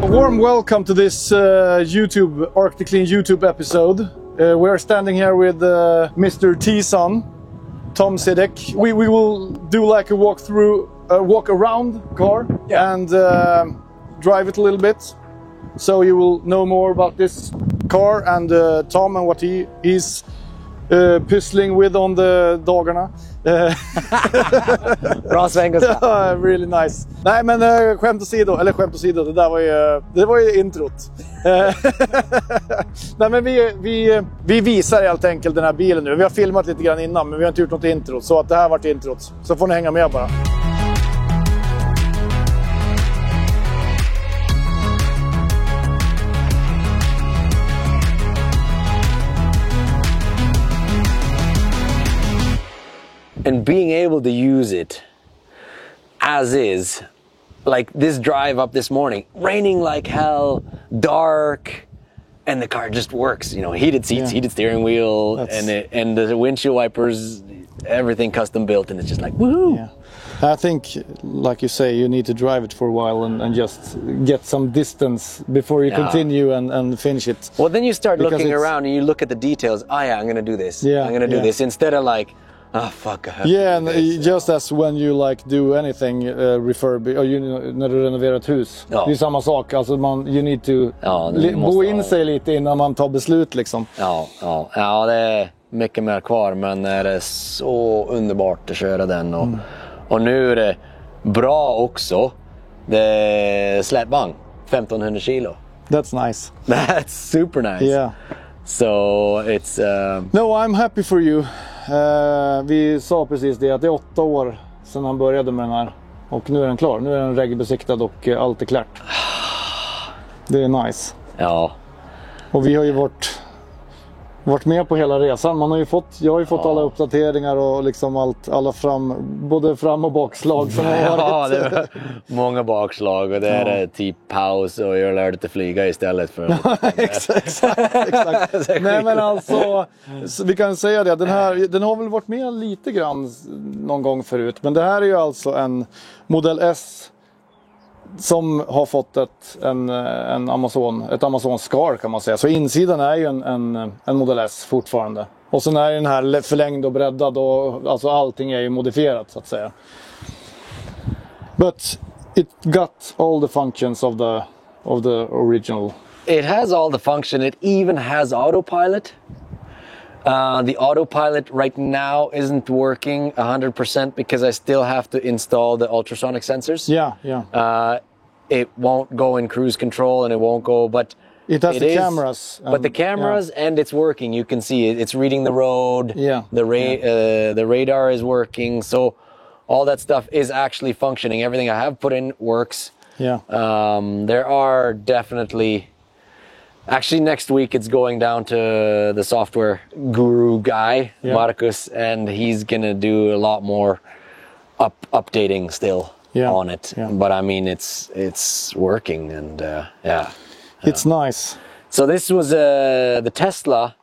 A warm welcome to this Arcticlean YouTube episode. We're standing here with Mr. T-Son, Tom Sidek. We will do like a walk around car and drive it a little bit. So you will know more about this car and Tom and what he's pyssling with on the dagarna. Bra svengelska. Really nice. Nej men skämt åsido, det var ju introt. Nej men vi visar helt enkelt den här bilen nu. Vi har filmat lite grann innan men vi har inte gjort något intro. Så att det här varit introt. Så får ni hänga med bara. And being able to use it as is, like this drive up this morning, raining like hell, dark, and the car just works. You know, heated seats, heated steering wheel, and the windshield wipers, everything custom built, and it's just like woohoo. Yeah. I think, like you say, you need to drive it for a while and just get some distance before you continue and finish it. Well, then you start looking around and you look at the details. Oh yeah, I'm going to do this. Yeah, I'm going to do this instead of like. Oh fuck! I have and just as when you like do anything refurb, or när du renoverar ett hus, det är samma sak. Alltså you need to gå in sig lite innan man tar beslut liksom. Ja, det är mycket mer kvar, men det är så underbart att köra den och nu är det bra också. Det är släpvagn, 1500 kilo. That's nice. That's super nice. Yeah. So it's. No, I'm happy for you. Vi sa precis det att det är 8 år sedan han började med den här. Och nu är den klar. Nu är den regbesiktad och allt är klart. Det är nice. Ja. Och vi har ju varit med på hela resan. Jag har ju fått alla uppdateringar och liksom alla både fram- och bakslag som har varit. Det var många bakslag och det är typ paus och jag lärde att flyga istället för exakt. Nej men alltså, vi kan säga det, den har väl varit med lite grann någon gång förut, men det här är ju alltså en Model S som har fått ett Amazon Scar kan man säga. Så insidan är ju en Model S fortfarande. Och sen är den här förlängd och breddad och alltså allting är ju modifierat så att säga. But it got all the functions of the original. It has all the function. It even has autopilot. The autopilot right now isn't working 100% because I still have to install the ultrasonic sensors. Yeah. It won't go in cruise control and it won't go, but it has the cameras. But the cameras and it's working. You can see it. It's reading the road. Yeah. The radar is working. So all that stuff is actually functioning. Everything I have put in works. Yeah. There are definitely. Actually, next week it's going down to the software guru guy, Marcus, and he's gonna do a lot more updating still on it. Yeah. But I mean, it's working, and it's nice. So this was the Tesla.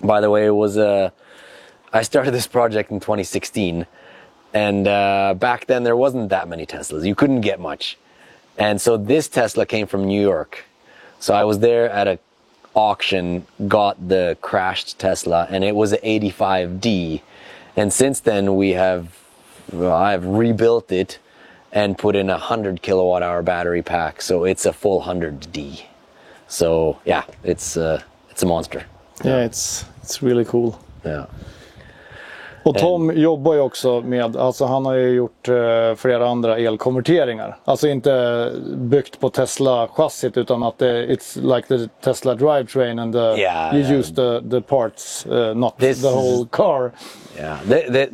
By the way, it was I started this project in 2016, and back then there wasn't that many Teslas. You couldn't get much, and so this Tesla came from New York. So I was there at an auction, got the crashed Tesla, and it was an 85D. And since then I've rebuilt it and put in a 100 kilowatt hour battery pack. So it's a full 100D. So yeah, it's a monster. Yeah, it's really cool. Yeah. Och Tom jobbar ju också med, alltså han har ju gjort flera andra elkonverteringar. Alltså inte byggt på Tesla-chassit utan att it's like the Tesla drivetrain and you use the parts, not the whole car. Yeah,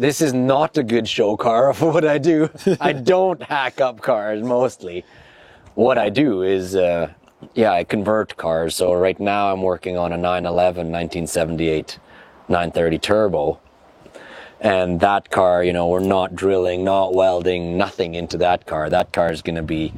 this is not a good show car for what I do. I don't hack up cars mostly. What I do is, I convert cars. So right now I'm working on a 911 1978 930 turbo. And that car, you know, we're not drilling, not welding, nothing into that car. That car is going to be,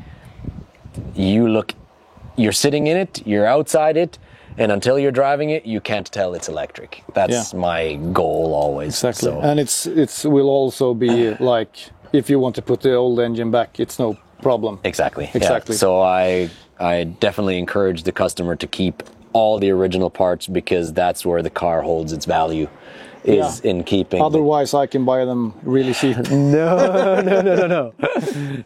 you're sitting in it, you're outside it, and until you're driving it, you can't tell it's electric. That's my goal always. Exactly. So. And it will also be like, if you want to put the old engine back, it's no problem. Exactly. Exactly. Yeah. So I definitely encourage the customer to keep all the original parts, because that's where the car holds its value, is in keeping. Otherwise, I can buy them really cheap. No.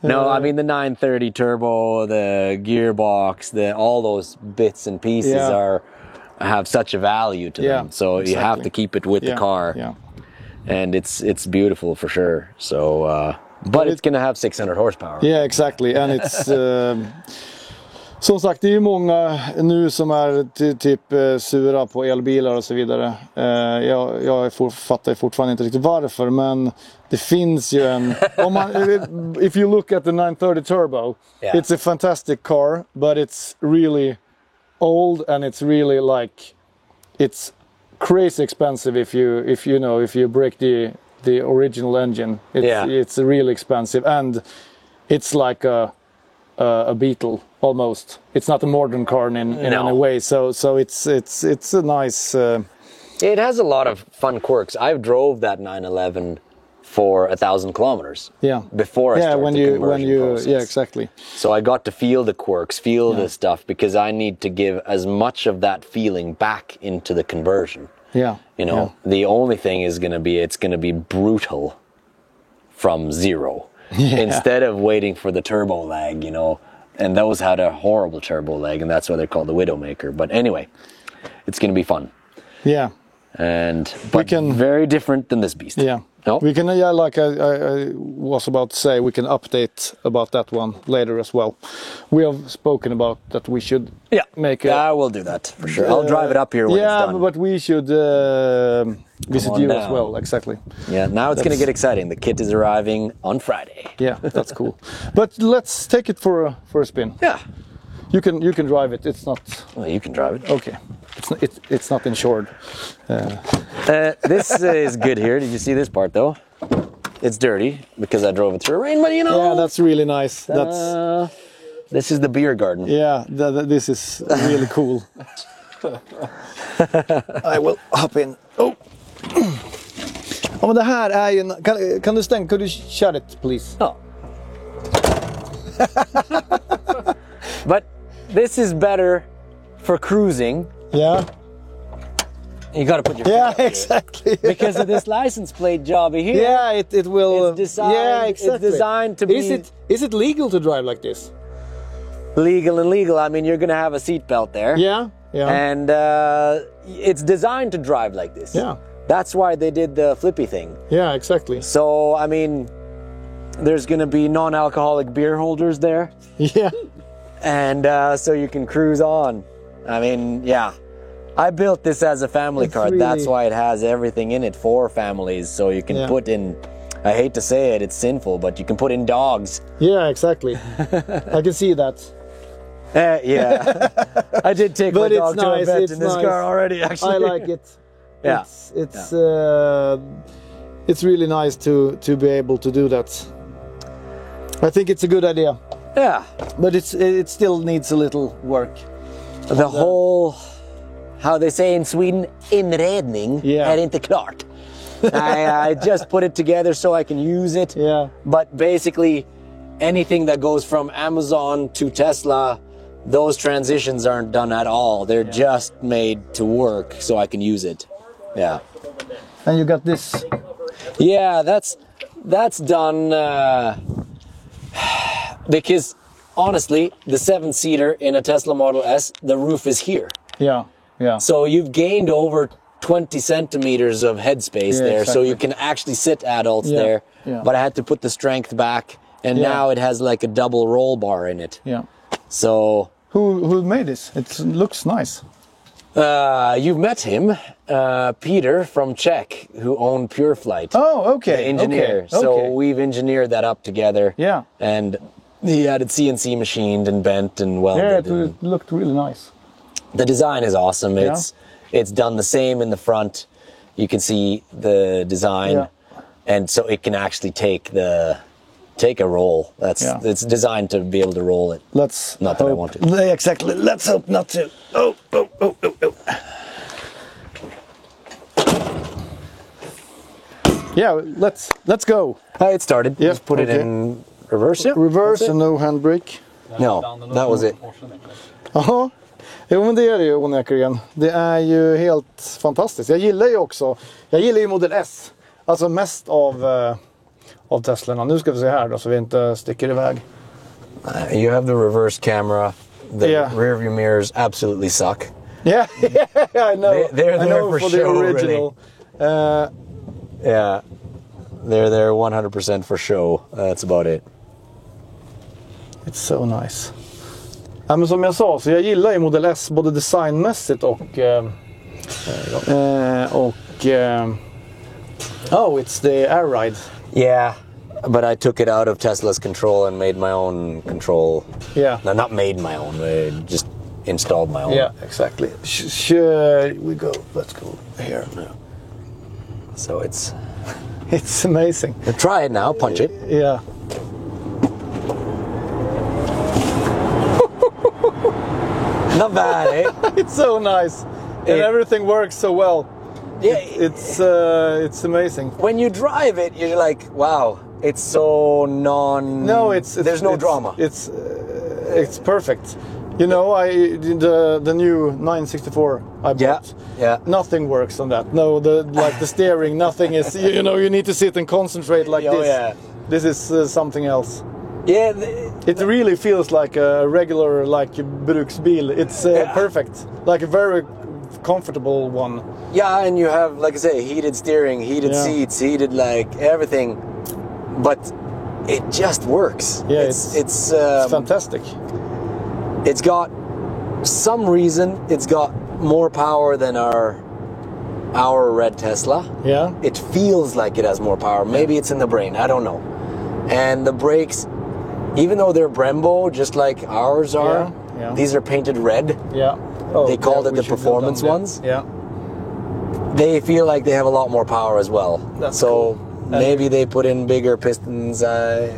No, I mean the 930 turbo, the gearbox, all those bits and pieces have such a value to them. So you have to keep it with the car. Yeah. And it's beautiful for sure. So, but it's gonna have 600 horsepower. Yeah, exactly. And it's som sagt, det är ju många nu som är typ sura på elbilar och så vidare. Jag fattar ju fortfarande inte riktigt varför, men det finns ju en... if you look at the 930 Turbo, it's a fantastic car, but it's really old and it's really like... It's crazy expensive if you break the original engine. It's really expensive, and it's like a Beetle almost. It's not a modern car in any way. So it's a nice. It has a lot of fun quirks. I've drove that 911 for 1,000 kilometers. Yeah. Before I started the conversion process. Yeah, exactly. So I got to feel the quirks, feel the stuff, because I need to give as much of that feeling back into the conversion. Yeah. The only thing is it's going to be brutal from zero. Instead of waiting for the turbo lag, and those had a horrible turbo lag, and that's why they're called the Widowmaker. But anyway, it's going to be fun. Yeah. But very different than this beast. Yeah. No? We can, like I was about to say, we can update about that one later as well. We have spoken about that we should make I will do that for sure. I'll drive it up here when it's done. Yeah, but we should visit you as well, exactly. Yeah, now it's going to get exciting. The kit is arriving on Friday. Yeah, that's cool. But let's take it for a spin. Yeah. You can drive it. It's not... Well, you can drive it. Okay. It's not insured. This is good here. Did you see this part though? It's dirty because I drove it through rain, but Yeah, that's really nice. This is the beer garden. Yeah, this is really cool. I will hop in. Oh! Ja, men det här är ju... Kan du stänga? Could you shut it, please? Oh. But this is better for cruising. Yeah. You got to put your exactly. because of this license plate job here. Yeah, it will. It's designed. Yeah, exactly. It's designed to be. Is it legal to drive like this? Legal and legal. I mean, you're going to have a seatbelt there. Yeah. And it's designed to drive like this. Yeah. That's why they did the flippy thing. Yeah, exactly. So I mean, there's going to be non-alcoholic beer holders there. Yeah. And so you can cruise on. I mean, yeah. I built this as a family car. Really... That's why it has everything in it for families. So you can put in, I hate to say it, it's sinful, but you can put in dogs. Yeah, exactly. I can see that. Yeah. I did take my dog to a vet in this car already, actually. I like it. Yeah. It's really nice to be able to do that. I think it's a good idea. Yeah. But it still needs a little work. The whole, how they say in Sweden, inredning är inte klart. I just put it together so I can use it. Yeah. But basically, anything that goes from Amazon to Tesla, those transitions aren't done at all. They're just made to work so I can use it. Yeah. And you got this. Yeah, that's done because honestly, the 7-seater in a Tesla Model S, the roof is here. Yeah. So you've gained over 20 centimeters of headspace there, exactly. so you can actually sit adults there. Yeah. But I had to put the strength back, and now it has like a double roll bar in it. Yeah. So who made this? It looks nice. You've met him, Peter from Czech, who owned Pure Flight. Oh, okay. The engineer. Okay. So we've engineered that up together. Yeah. And he had it CNC machined and bent and welded. Yeah, it looked really nice. The design is awesome. Yeah. It's done the same in the front. You can see the design, and so it can actually take a roll. It's designed to be able to roll it. Let's not that I want to. Exactly. Let's hope not to. Oh. Yeah, let's go. It started. Yeah, Just put it in Reverse, yeah. Reverse That's it. and no handbrake. No, that was it. Jaha. Jo men det är det ju onekligen. Det är ju helt fantastiskt. Jag gillar ju Model S. Alltså mest av Teslorna. Nu ska vi se här då så vi inte sticker iväg. You have the reverse camera. The rear view mirrors absolutely suck. Yeah, I know. They're there for the show, original. Really. Yeah, they're there 100% for show. That's about it. It's so nice. Ja, men som jag sa, så jag gillar ju Model S både designmässigt och oh, it's the air ride. Yeah, but I took it out of Tesla's control and made my own control. Yeah. No, not made my own. I just installed my own. Yeah, exactly. Should we go? Let's go here now. So it's amazing. Try it now. Punch it. Yeah. Not bad, eh? It's so nice, and everything works so well. Yeah, it's amazing. When you drive it, you're like, wow, it's so No, there's no drama. It's perfect. You know, the new 964 I bought. Yeah. Nothing works on that. No, the steering, nothing is. You know, you need to sit and concentrate like this. Yeah. This is something else. Yeah. It really feels like a regular bruksbil. It's perfect, like a very comfortable one. Yeah, and you have, like I say, heated steering, heated seats, heated everything, but it just works. Yeah, it's fantastic. It's got some reason. It's got more power than our red Tesla. Yeah. It feels like it has more power. Maybe it's in the brain. I don't know. And the brakes, even though they're Brembo, just like ours are, these are painted red. Yeah. They called it the performance ones. Yeah. They feel like they have a lot more power as well. That's so cool. Maybe they put in bigger pistons. I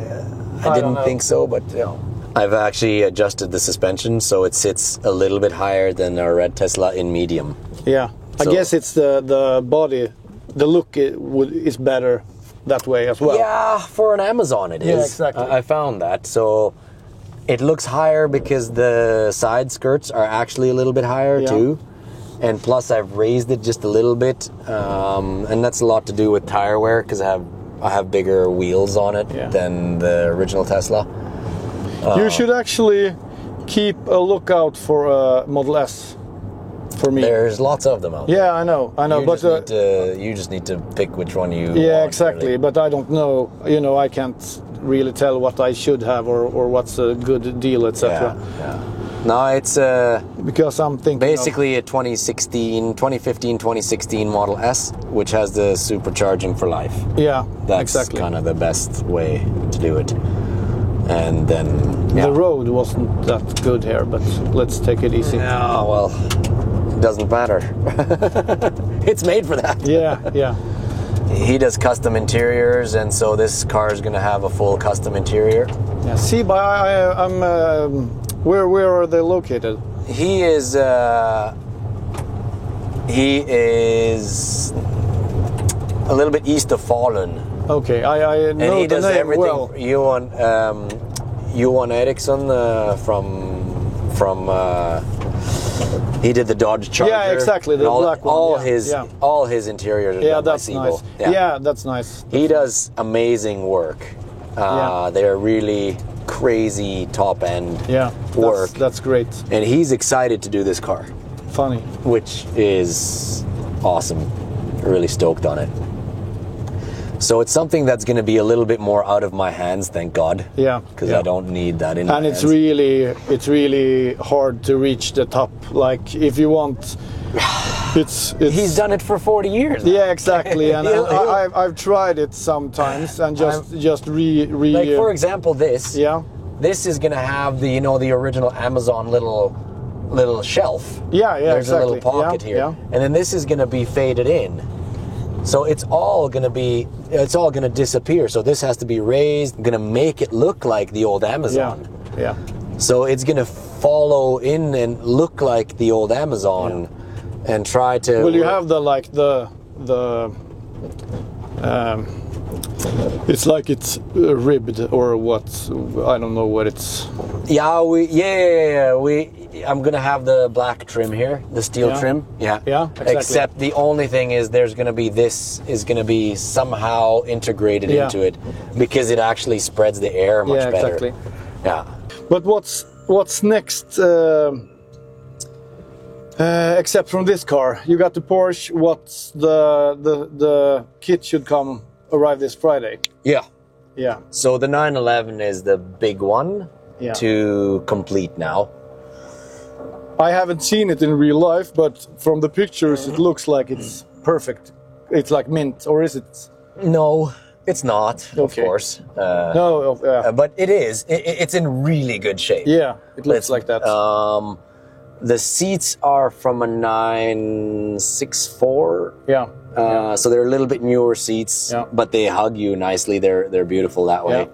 didn't think so, but I've actually adjusted the suspension so it sits a little bit higher than our red Tesla in medium. Yeah. So, I guess it's the body, the look is better that way as well. Yeah, for an Amazon it is. Yeah, exactly. I found that. So it looks higher because the side skirts are actually a little bit higher too. And plus I've raised it just a little bit. And that's a lot to do with tire wear because I have bigger wheels on it than the original Tesla. You should actually keep a lookout for a Model S for me. There's lots of them out there. Yeah, I know. You just need to pick which one you Yeah, want, exactly. really. But I don't know. You know, I can't really tell what I should have or what's a good deal, etc. Yeah. No, it's because I'm thinking basically a 2015, 2016 Model S, which has the supercharging for life. Yeah, That's exactly. kind of the best way to do it. And then the road wasn't that good here, but let's take it easy. Yeah, well, it doesn't matter. It's made for that. Yeah. He does custom interiors, and so this car is going to have a full custom interior. Yeah. See, but I'm. Where are they located? He is a little bit east of Falun. Okay, I know and he the does name everything. Well. Johan Eriksson from he did the Dodge Charger. Yeah, exactly, the black one. All his interiors are done that's by nice. Siebel. Yeah, that's nice. He does amazing work. They're really crazy top end work. That's great. And he's excited to do this car. Funny. Which is awesome. Really stoked on it. So it's something that's going to be a little bit more out of my hands, thank God. Yeah. Because I don't need that in my hands. And it's really hard to reach the top. Like if you want, it's he's done it for 40 years. Yeah, exactly. And I've tried it sometimes and just like for example, this. Yeah. This is going to have the the original Amazon little shelf. Yeah, There's exactly. a little pocket here, and then this is going to be faded in. So it's all going to disappear. So this has to be raised, going to make it look like the old Amazon. Yeah. So it's going to follow in and look like the old Amazon and try to... Will you have the It's like it's ribbed or what? I don't know what it's. Yeah, I'm gonna have the black trim here, the steel trim. Yeah, exactly. Except the only thing is, there's gonna be is gonna be somehow integrated into it, because it actually spreads the air much better. Exactly. Yeah. But what's next? Except from this car, you got the Porsche. What's the kit should arrive this Friday? Yeah. Yeah. So the 911 is the big one to complete now. I haven't seen it in real life, but from the pictures it looks like it's perfect. It's like mint, or is it? No, it's not, of course. But it is. It's in really good shape. Yeah, it looks like that. The seats are from a 964. Yeah. So they're a little bit newer seats, but they hug you nicely. They're beautiful that way,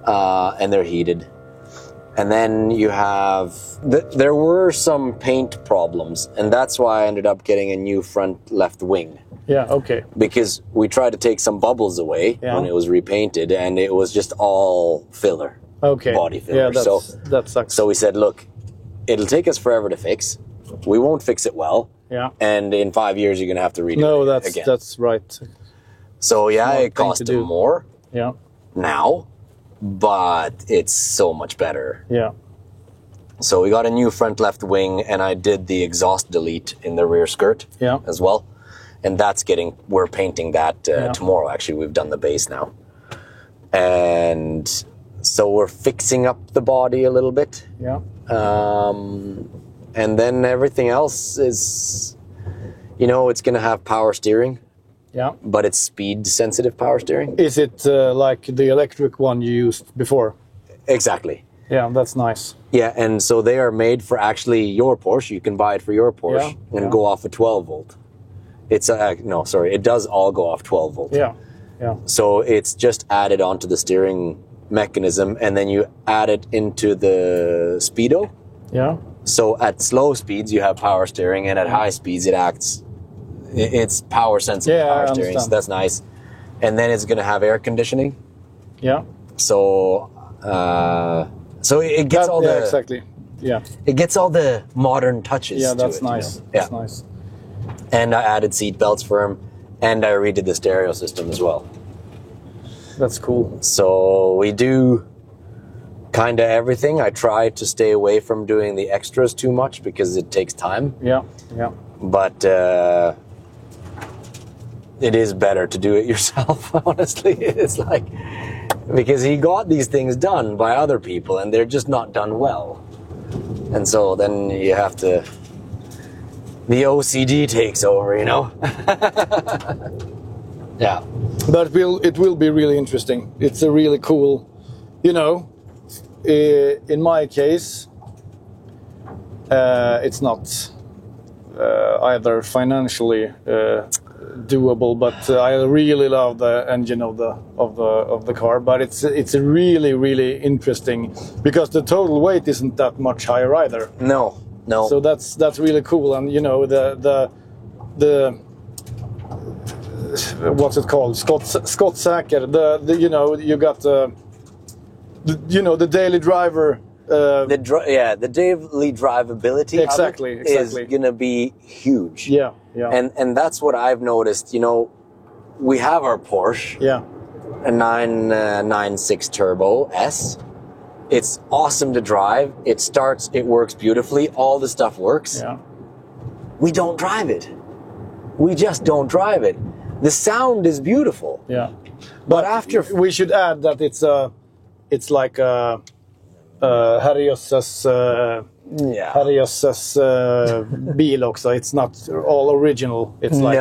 and they're heated. And then you have there were some paint problems, and that's why I ended up getting a new front left wing. Yeah. Okay. Because we tried to take some bubbles away when it was repainted, and it was just all filler. Okay. Body filler. Yeah, that sucks. So we said, look, it'll take us forever to fix. We won't fix it well. Yeah. And in 5 years, you're going to have to redo it again. That's right. So yeah, it cost more. Yeah. Now, but it's so much better. Yeah. So we got a new front left wing, and I did the exhaust delete in the rear skirt as well. And we're painting that tomorrow. Actually, we've done the base now. And so we're fixing up the body a little bit. Yeah. And then everything else is, it's going to have power steering. Yeah. But it's speed sensitive power steering. Is it like the electric one you used before? Exactly. Yeah, that's nice. Yeah, and so they are made for actually your Porsche. You can buy it for your Porsche and go off a 12 volt. It does all go off 12 volt. Yeah. Yeah. So it's just added onto the steering mechanism, and then you add it into the speedo. Yeah. So at slow speeds you have power steering, and at high speeds it's power sensitive power steering. So that's nice. And then it's going to have air conditioning. Yeah. So it gets exactly. Yeah. It gets all the modern touches. Yeah, that's to it, nice. That's nice. And I added seat belts for him, and I redid the stereo system as well. That's cool. So we do kind of everything. I try to stay away from doing the extras too much because it takes time. Yeah, yeah. But it is better to do it yourself, honestly. It's like, because he got these things done by other people, and they're just not done well. And so then you have to... The OCD takes over, Yeah. But it will be really interesting. It's a really cool, in my case, it's not either financially doable, but I really love the engine of the car. But it's really, really interesting because the total weight isn't that much higher either. No. So that's really cool, and the what's it called? Scott Sacker. You got the daily driver. The daily drivability exactly is gonna be huge. Yeah. And that's what I've noticed. We have our Porsche. Yeah. A 996 Turbo S. It's awesome to drive. It starts. It works beautifully. All the stuff works. Yeah. We don't drive it. We just don't drive it. The sound is beautiful. Yeah. But after we should add that it's like Herjösses bil också. It's not all original. It's like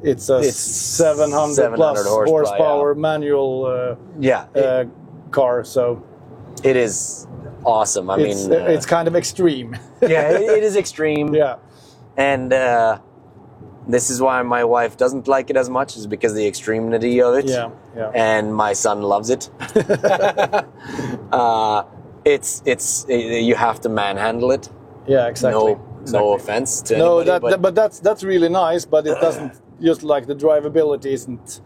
it's a 700 plus horsepower manual car. So it is awesome. I mean, it's kind of extreme. It is extreme. Yeah. And this is why my wife doesn't like it as much, is because of the extremity of it. Yeah. And my son loves it. It's you have to manhandle it. Yeah, exactly. No offense to anybody. But that's really nice. But it doesn't. Just like the drivability isn't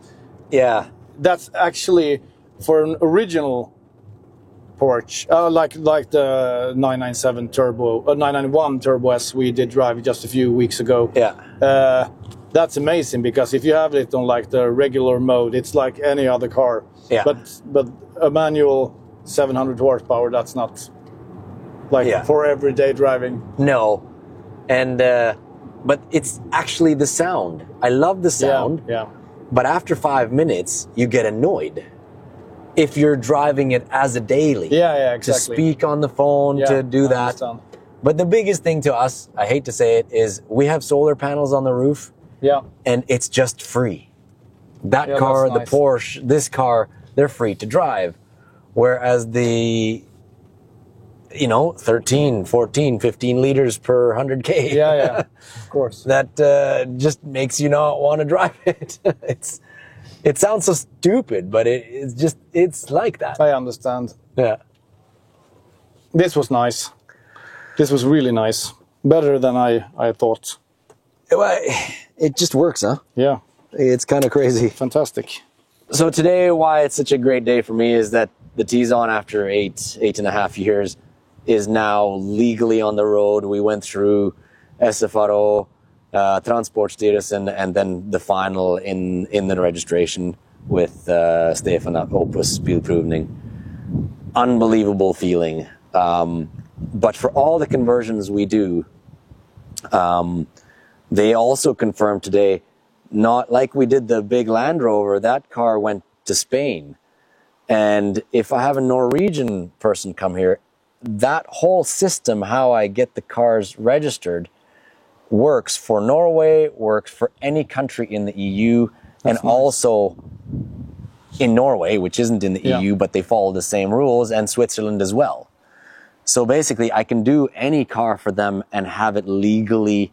Yeah. That's actually for an original Porsche, like the 997 Turbo, 991 Turbo S we did drive just a few weeks ago. Yeah. That's amazing because if you have it on like the regular mode, it's like any other car. Yeah. But a manual 700 horsepower, that's not like for everyday driving. No. And but it's actually the sound. I love the sound. Yeah. But after 5 minutes, you get annoyed if you're driving it as a daily. Yeah, exactly. To speak on the phone, to do that. Understand. But the biggest thing to us, I hate to say it, is we have solar panels on the roof. Yeah. And it's just free. That car, nice. the Porsche, this car, they're free to drive. Whereas the, 13, 14, 15 liters per 100K. Yeah, of course. That just makes you not want to drive it. It sounds so stupid, but it's like that. I understand. Yeah. This was nice. This was really nice. Better than I thought. Well, it just works, huh? Yeah. It's kind of crazy. Fantastic. So today, why it's such a great day for me is that the T-Zone, after eight and a half years, is now legally on the road. We went through SFRO, Transportstyrelsen, and then the final in the registration with Stefan at Opus Bilprovning. Unbelievable feeling. But for all the conversions we do, they also confirmed today, not like we did the big Land Rover, that car went to Spain. And if I have a Norwegian person come here, that whole system, how I get the cars registered, works for Norway, works for any country in the EU, and also in Norway, which isn't in the EU, but they follow the same rules, and Switzerland as well. So basically, I can do any car for them and have it legally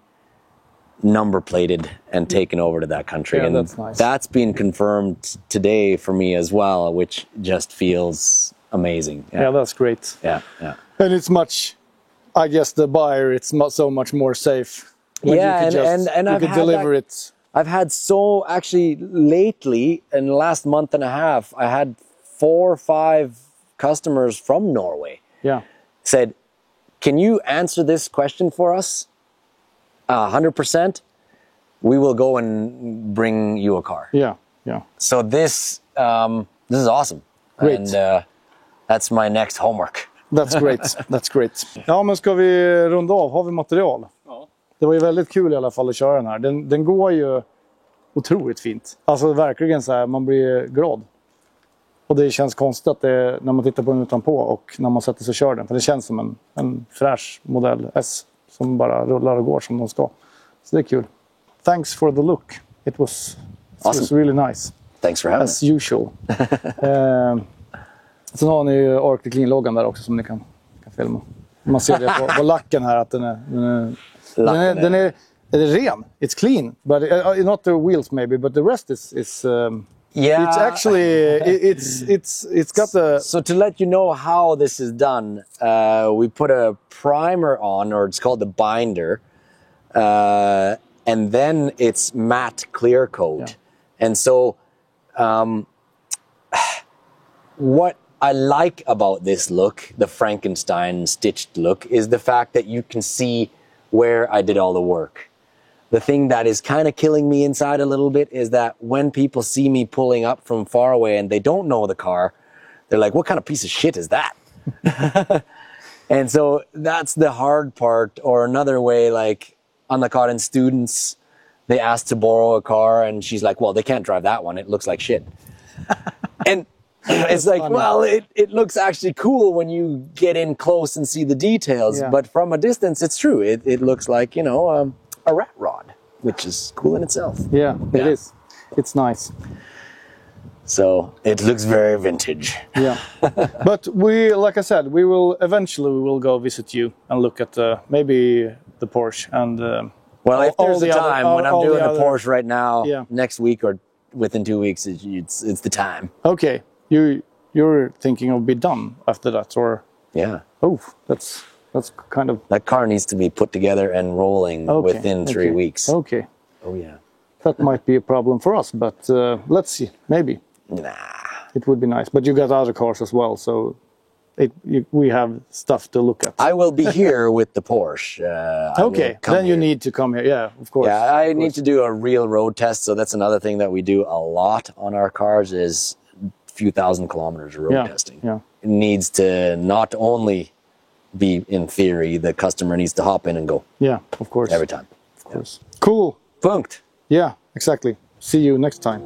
number plated and taken over to that country. Yeah, and that's nice. That's been confirmed today for me as well, which just feels amazing. Yeah, that's great. Yeah. And it's much, I guess the buyer, it's so much more safe. When Yeah, you could and you I've could had deliver it. I've had actually lately, in the last month and a half, I had 4 or 5 customers from Norway said, can you answer this question for us? 100%, we will go and bring you a car. Yeah. So this is awesome. Great. And that's my next homework. That's great. That's great. Ja, men ska vi runda av? Har vi material? Ja. Det var ju väldigt kul i alla fall att köra den här. Den går ju otroligt fint. Alltså verkligen så här, man blir glad. Och det känns konstigt att det, när man tittar på den utanpå och när man sätter sig och kör den. För det känns som en fräsch modell S som bara rullar och går som de ska. Så det är kul. Thanks for the look. It was really nice. Thanks for having As usual. Sen har ni ju Arcticlean-loggan där också som ni kan filma. Man ser det på lacken här att den är ren. It's clean. But not the wheels maybe, but the rest is it's actually it's got the. So to let you know how this is done, we put a primer on, or it's called the binder, and then it's matte clear coat. And so, what I like about this look, the Frankenstein stitched look, is the fact that you can see where I did all the work. The thing that is kind of killing me inside a little bit is that when people see me pulling up from far away and they don't know the car, they're like, what kind of piece of shit is that? And so that's the hard part. Or another way, like Anna-Karin students, they asked to borrow a car and she's like, well, they can't drive that one. It looks like shit. And it's like, funny. Well, it looks actually cool when you get in close and see the details. Yeah. But from a distance, it's true. It looks like, a rat rod, which is cool in itself. Yeah, it is. It's nice. So it looks very vintage. Yeah. But like I said, we will go visit you and look at maybe the Porsche and well, if there's a time when I'm doing the Porsche right now, next week or within 2 weeks, it's the time. Okay. You're thinking of be done after that, or? Yeah. Oh, that's kind of... That car needs to be put together and rolling within 3 weeks. Okay. Oh, yeah. that might be a problem for us. But let's see, maybe. Nah. It would be nice. But you got other cars as well, so we have stuff to look at. I will be here with the Porsche. Okay, then you need to come here. Yeah, of course. Yeah, I need to do a real road test. So that's another thing that we do a lot on our cars is a few thousand kilometers of road testing. Yeah. It needs to not only be in theory, the customer needs to hop in and go. Yeah, of course. Every time. Of course. Cool. Punkt. Yeah, exactly. See you next time.